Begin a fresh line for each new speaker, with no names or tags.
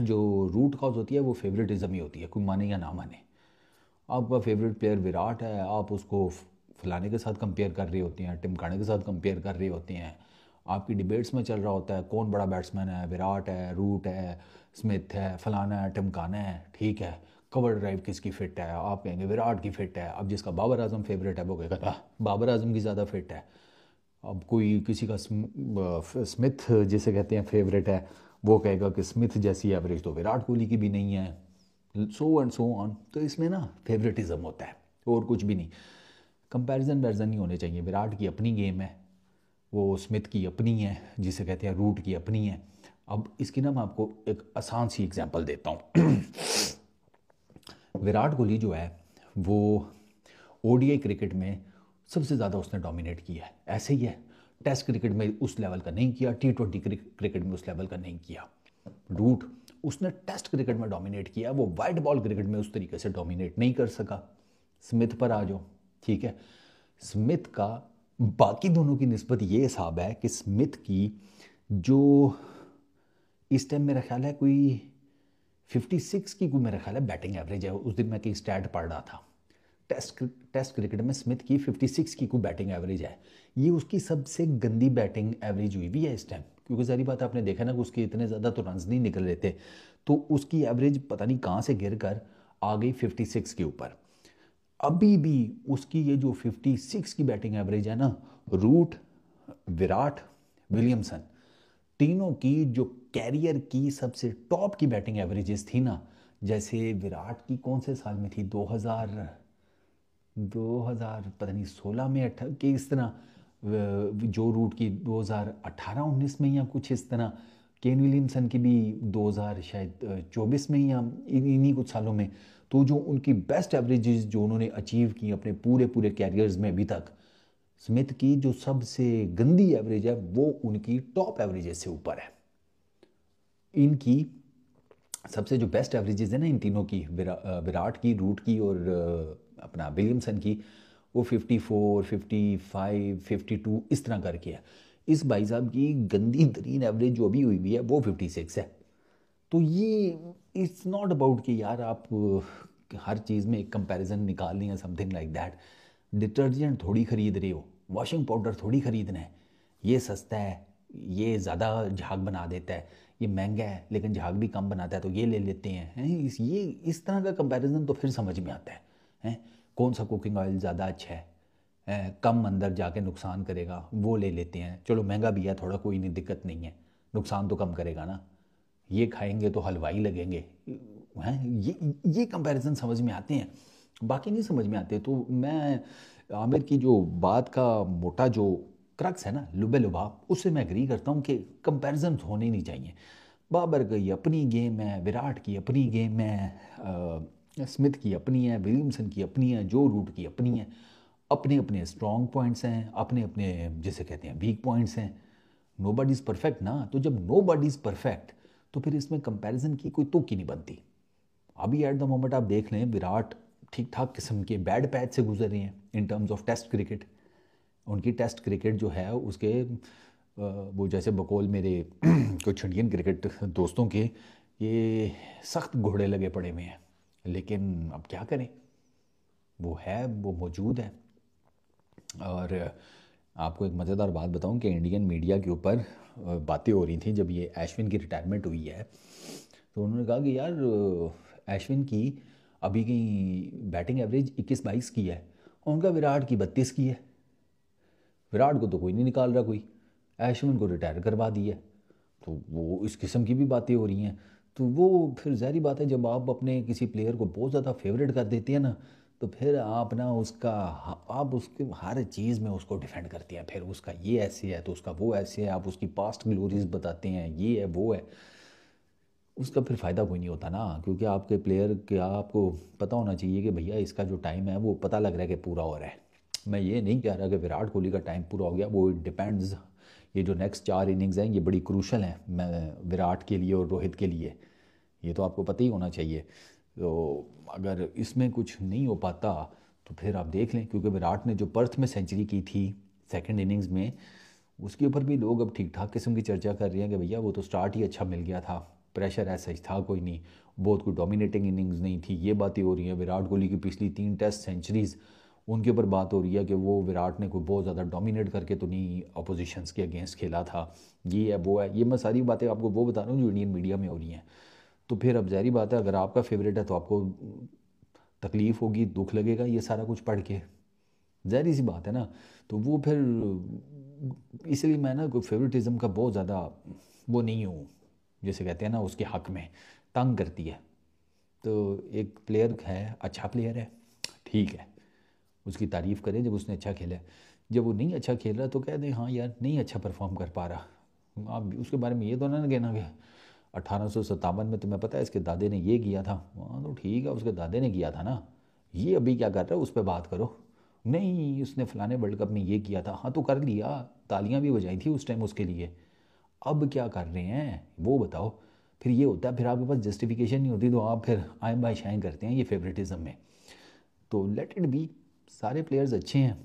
जो root cause होती है वो फेवरेटिज्म ही होती है, कोई माने या ना माने। आपका फेवरेट प्लेयर विराट है, आप उसको फलाने के साथ कंपेयर कर रहे होते हैं, टिमकाने के साथ कंपेयर कर रहे होते हैं। आपकी डिबेट्स में चल रहा होता है कौन बड़ा बैट्समैन है, विराट है, रूट है, स्मिथ है, फलाना है, टिमकाना है, ठीक है। कवर ड्राइव किसकी फ़िट है, आप कहेंगे विराट की फ़िट है। अब जिसका बाबर आजम फेवरेट है वो कहेगा बाबर आजम की ज़्यादा फिट है। अब कोई किसी का स्मिथ जिसे कहते हैं फेवरेट है, वो कहेगा कि स्मिथ जैसी एवरेज तो विराट कोहली की भी नहीं है, सो एंड सो ऑन। तो इसमें ना फेवरेटिज्म होता है और कुछ भी नहीं। कंपैरिजन वर्जन नहीं होने चाहिए। विराट की अपनी गेम है, वो स्मिथ की अपनी है, जिसे कहते हैं रूट की अपनी है। अब इसकी ना मैं आपको एक आसान सी एग्जांपल देता हूँ। विराट कोहली जो है वो ओडीआई क्रिकेट में सबसे ज़्यादा उसने डोमिनेट किया है, ऐसे ही है। टेस्ट क्रिकेट में उस लेवल का नहीं किया, टी20 क्रिकेट में उस लेवल का नहीं किया। रूट उसने टेस्ट क्रिकेट में डोमिनेट किया, वो वाइट बॉल क्रिकेट में उस तरीके से डोमिनेट नहीं कर सका। स्मिथ पर आ जाओ, ठीक है। स्मिथ का बाकी दोनों की निस्बत ये हिसाब है कि स्मिथ की जो इस टाइम मेरा ख्याल है कोई 56 की कोई मेरा ख्याल है बैटिंग एवरेज है। उस दिन मैं कहीं स्टैट पढ़ रहा था, टेस्ट क्रिकेट में स्मिथ की 56 की कोई बैटिंग एवरेज है। ये उसकी सबसे गंदी बैटिंग एवरेज हुई भी है इस टाइम, क्योंकि सारी बात आपने देखा ना कि उसके इतने ज़्यादा तो रन्स नहीं निकल रहे थे, तो उसकी एवरेज पता नहीं कहाँ से गिर कर आ गई 56 के ऊपर। अभी भी उसकी ये जो 56 की बैटिंग एवरेज है ना, रूट, विराट, विलियमसन, तीनों की जो कैरियर की सबसे टॉप की बैटिंग एवरेजेस थी ना, जैसे विराट की कौन से साल में थी, 2000 पता नहीं 16 में कि इस तरह, जो रूट की 2018-19 में या कुछ इस तरह, केन विलियमसन की भी 2000 शायद 24 में या इन्हीं कुछ सालों में। तो जो उनकी बेस्ट एवरेजेस जो उन्होंने अचीव की अपने पूरे पूरे कैरियर्स में अभी तक, स्मिथ की जो सबसे गंदी एवरेज है वो उनकी टॉप एवरेजेस से ऊपर है। इनकी सबसे जो बेस्ट एवरेजेस है ना इन तीनों की, विराट की, रूट की और अपना विलियमसन की, वो 54, 55, 52 इस तरह करके है। इस भाई साहब की गंदी तरीन एवरेज जो अभी हुई है वो 56 है। तो ये इट्स नॉट अबाउट कि यार आप हर चीज़ में एक कंपैरिजन निकाल रही हैं, समथिंग लाइक दैट। डिटर्जेंट थोड़ी खरीद रहे हो, वॉशिंग पाउडर थोड़ी खरीदना है। ये सस्ता है, ये ज़्यादा झाग बना देता है, ये महंगा है लेकिन झाग भी कम बनाता है तो ये ले लेते हैं, ये इस तरह का कंपैरिजन तो फिर समझ में आता है, हैं? कौन सा कुकिंग ऑयल ज़्यादा अच्छा है, कम अंदर जाके नुकसान करेगा वो ले लेते हैं। चलो महंगा भी है थोड़ा, कोई नहीं, दिक्कत नहीं है, नुकसान तो कम करेगा ना। ये खाएंगे तो हलवाई लगेंगे, हैं? ये कंपैरिजन समझ में आते हैं, बाकी नहीं समझ में आते। तो मैं आमिर की जो बात का मोटा जो क्रक्स है ना, लुबे लुभाव, उससे मैं एग्री करता हूँ कि कंपैरिजन होने ही नहीं चाहिए। बाबर की अपनी गेम है, विराट की अपनी गेम है, स्मिथ की अपनी है, विलियमसन की अपनी है, जो रूट की अपनी है। अपने अपने स्ट्रॉन्ग पॉइंट्स हैं, अपने अपने जिसे कहते हैं वीक पॉइंट्स हैं। नो बडी इज़ परफेक्ट ना, तो जब नो बडी इज़ परफेक्ट तो फिर इसमें कंपैरिजन की कोई तुक ही नहीं बनती। अभी एट द मोमेंट आप देख लें, विराट ठीक ठाक किस्म के बैड पैच से गुजर रहे हैं in terms of test cricket. उनकी टेस्ट क्रिकेट जो है उसके वो जैसे बकौल मेरे कुछ इंडियन क्रिकेट दोस्तों के, ये सख्त घोड़े लगे पड़े हुए हैं। लेकिन अब क्या करें, वो है, वो मौजूद है। और आपको एक मज़ेदार बात बताऊं कि इंडियन मीडिया के ऊपर बातें हो रही थी जब ये अश्विन की रिटायरमेंट हुई है, तो उन्होंने कहा कि यार अश्विन की अभी की बैटिंग एवरेज 21-22 की है, और उनका विराट की 32 की है। विराट को तो कोई नहीं निकाल रहा कोई, अश्विन को रिटायर करवा दिया। तो वो इस किस्म की भी बातें हो रही हैं। तो वो फिर ज़ाहिर बात है, जब आप अपने किसी प्लेयर को बहुत ज़्यादा फेवरेट कर देते हैं ना, तो फिर आप ना उसका, आप उसके हर चीज़ में उसको डिफेंड करते हैं। फिर उसका ये ऐसे है तो उसका वो ऐसे है, आप उसकी पास्ट ग्लोरीज बताते हैं, ये है वो है। उसका फिर फ़ायदा कोई नहीं होता ना, क्योंकि आपके प्लेयर के आपको पता होना चाहिए कि भैया इसका जो टाइम है वो पता लग रहा है कि पूरा हो रहा है। मैं ये नहीं कह रहा कि विराट कोहली का टाइम पूरा हो गया, वो डिपेंड्स। ये जो नेक्स्ट 4 इनिंग्स हैं ये बड़ी क्रूशल हैं, मैं विराट के लिए और रोहित के लिए, ये तो आपको पता ही होना चाहिए। तो अगर इसमें कुछ नहीं हो पाता तो फिर आप देख लें, क्योंकि विराट ने जो पर्थ में सेंचुरी की थी सेकंड इनिंग्स में, उसके ऊपर भी लोग अब ठीक ठाक किस्म की चर्चा कर रहे हैं कि भैया वो तो स्टार्ट ही अच्छा मिल गया था, प्रेशर ऐसा सच था कोई नहीं, बहुत कोई डोमिनेटिंग इनिंग्स नहीं थी, ये बातें हो रही हैं। विराट कोहली की पिछली 3 टेस्ट सेंचुरीज़, उनके ऊपर बात हो रही है कि वो विराट ने कोई बहुत ज़्यादा डोमिनेट करके तो नहीं अपोजिशंस के अगेंस्ट खेला था, ये है वो है। ये मैं सारी बातें आपको वो बता रहा हूँ जो इंडियन मीडिया में हो रही हैं। तो फिर अब ज़ाहिर बात है, अगर आपका फेवरेट है तो आपको तकलीफ़ होगी, दुख लगेगा ये सारा कुछ पढ़ के, ज़ाहिर सी बात है ना। तो वो फिर इसलिए मैं ना कोई फेवरेटिज़म का बहुत ज़्यादा वो नहीं हूँ, जैसे कहते हैं ना उसके हक़ में, तंग करती है। तो एक प्लेयर है, अच्छा प्लेयर है, ठीक है, उसकी तारीफ़ करें जब उसने अच्छा खेला है। जब वो नहीं अच्छा खेल रहा तो कह दें हाँ यार नहीं अच्छा परफॉर्म कर पा रहा। आप उसके बारे में ये तो ना कहना कि 1857 में तुम्हें पता है इसके दादे ने ये किया था। हाँ तो ठीक है, उसके दादे ने किया था ना, ये अभी क्या कर रहा है उस पर बात करो। नहीं उसने फलाने वर्ल्ड कप में ये किया था, हाँ तो कर लिया, तालियां भी बजाई थी उस टाइम उसके लिए, अब क्या कर रहे हैं वो बताओ। फिर ये होता है, फिर आपके पास जस्टिफिकेशन नहीं होती तो आप फिर आए बाय शाएँ करते हैं ये फेवरेटिज़म में। तो लेट इट बी, सारे प्लेयर्स अच्छे हैं,